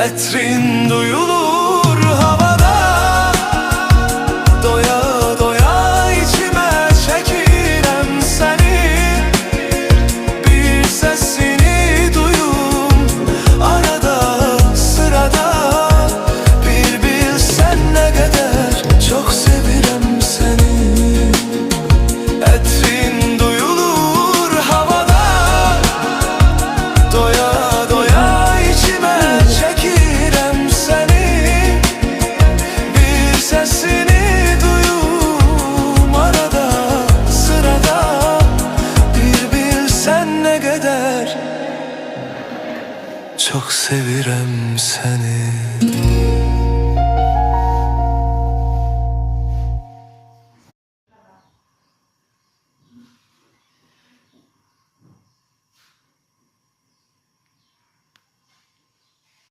Etrin duyulur havada, doya doya içime çekirem seni. Bir sesini duyum arada sırada, bir bilsen ne kadar çok sevirem seni. Etrin duyulur havada, doya doya içime çekirem seni. Bir sesini duyum arada sırada, bir bilsen ne kadar çok sevirem seni.